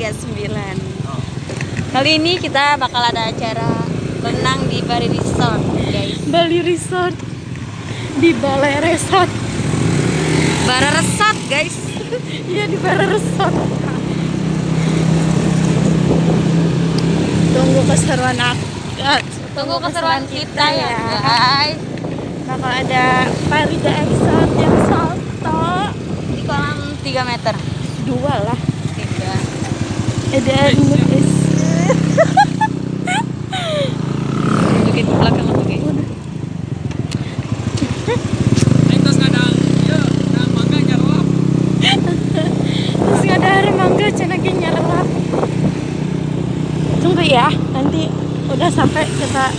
Jaya 9. Kali ini kita bakal ada acara renang di Bali Resort, guys. Bali Resort di Balai Resort. Bara Resort, guys. Iya, di Balai Resort. Tunggu keseruan kita ya, guys. Bakal ada Farida Exot yang salto Di kolam 3 meter. 2 lah. 3. Ada Mutis. Tunjukin ke belakang aku, guys. Terus nggak ada air mangga cenaknya nyerap. Tunggu ya, nanti udah sampai kita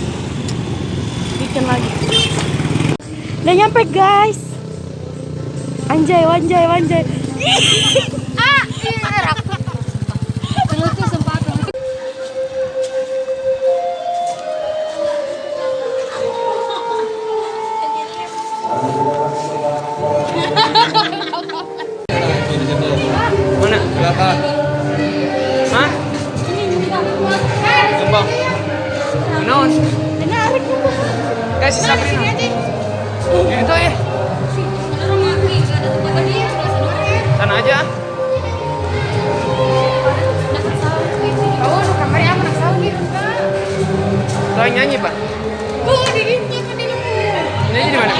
bikin lagi. Udah nyampe, guys. Anjay, wanjay, wanjay. Lucu sempat. Mana? Belakang. Hah? Gembang. Non. Kasih Sabrina. Itu ya. Sana aja. Tahu nyanyi, Pak? Nyanyi di mana?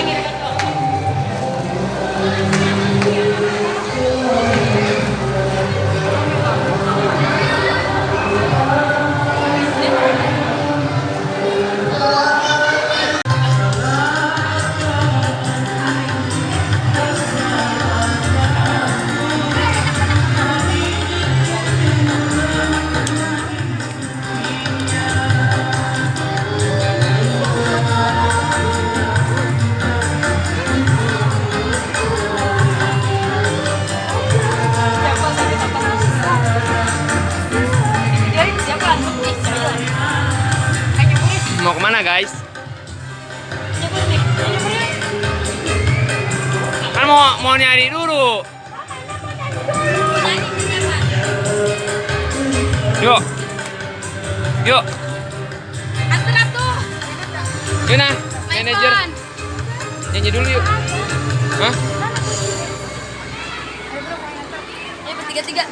Mau kemana, guys? Kan mau nyari dulu. Yuk. Yuk. Yuk nah, manajer. Nyanyi dulu yuk. Hah? Ayo bertiga-tiga.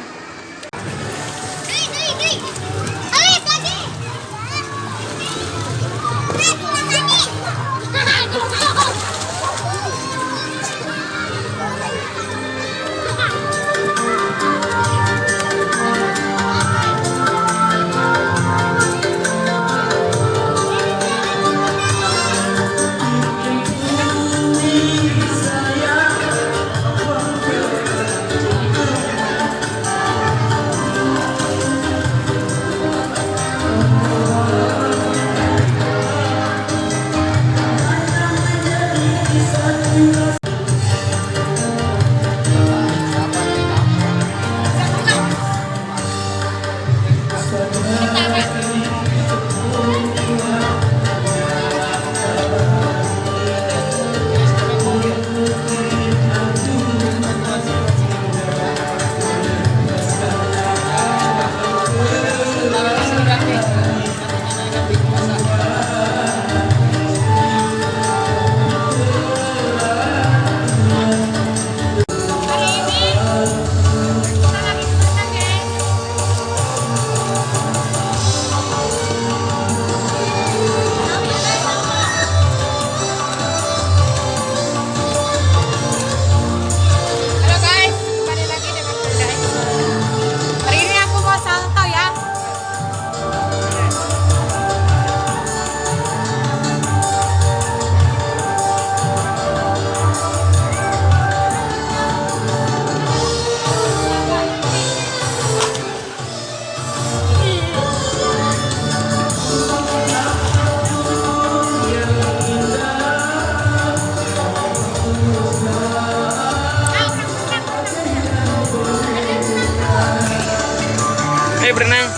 berenang.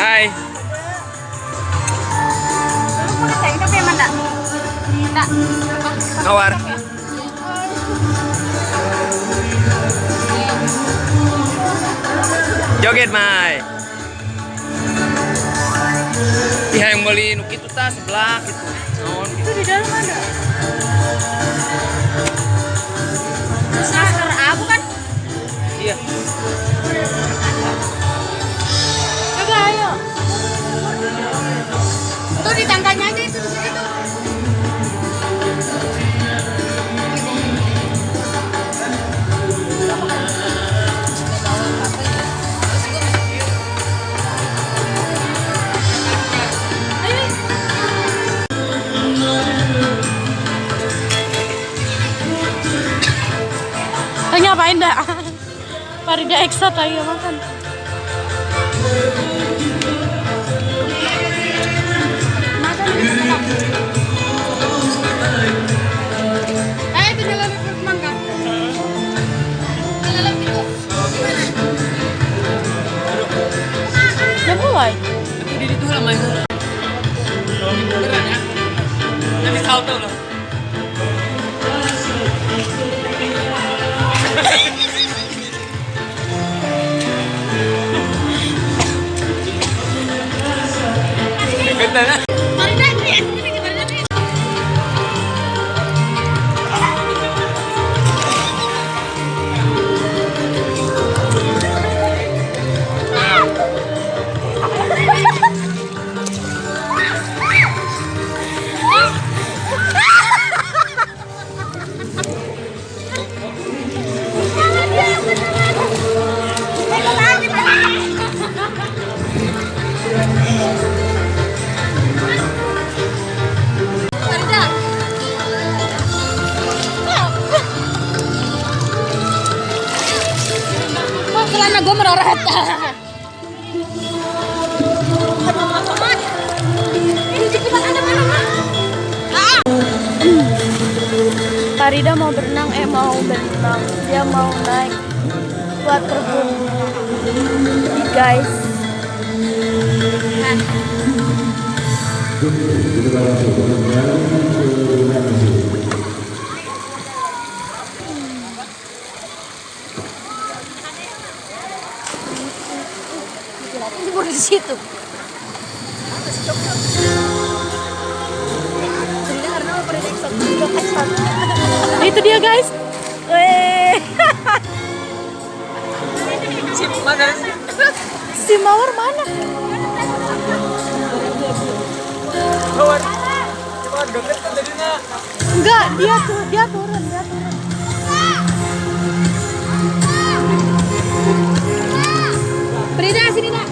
Hai. Nawar. Joget, Mai. Iya yang beli nuk itu tas sebelah gitu. Non. Itu di dalam ada. Masker abu kan? Iya. Coba ayo. Tuh di tangganya aja itu di situ. Ngapain dah? Farida Exot lagi makan. Itu jalan mangga. Jalan itu. Udah mulai. Tapi di itu lama itu. Beneran ya? Nanti tahu loh. Celana gue meroret. Farida mau berenang, dia mau naik waterboom, guys. Di situ. Itu dia guys. Si Mawar mana? Mawar. Mawar dompet kan tadi nak. Enggak, dia turun. Frida sini nak.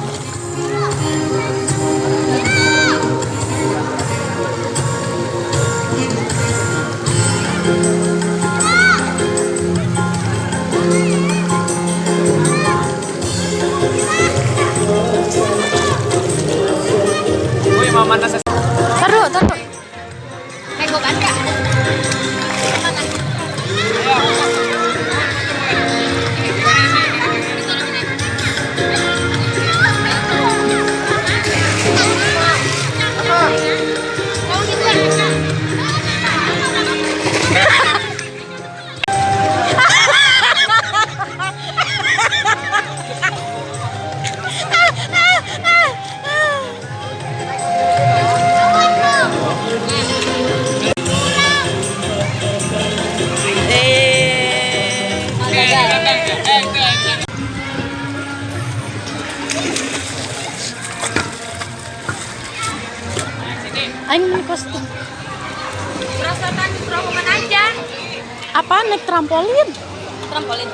Woi, mama nasa. Taruh. Pegokan kak. Aing mau kostum. Perasaan terowongan aja. Apa naik trampolin? Trampolin.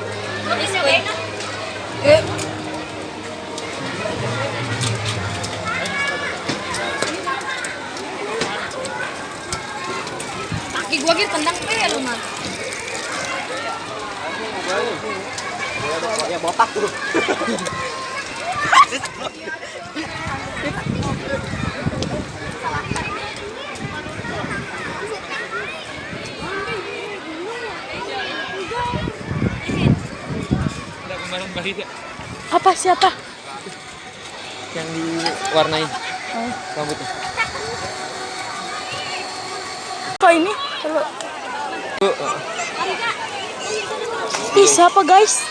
Kaki gua gitu tendang lu mah. Ya botak tuh. Apa siapa? Yang diwarnai rambutnya. Kok ini? Ih siapa guys?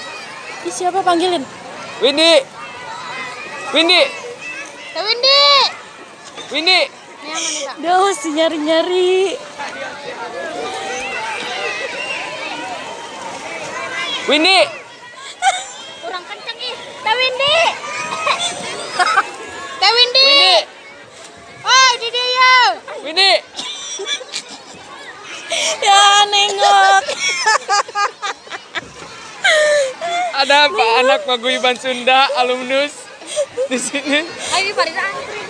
Ih siapa panggilin? Windy. Windy, Teh Windy. Windy. Ini yang mana, Kak? Dia mesti nyari-nyari. Windy. Kurang kenceng ih. Teh Windy. Teh Windy. Windy. Oh, di dia. Windy. Ya nengok. Ada apa anak paguyuban Sunda alumnus di sini? Ayo Farida antri.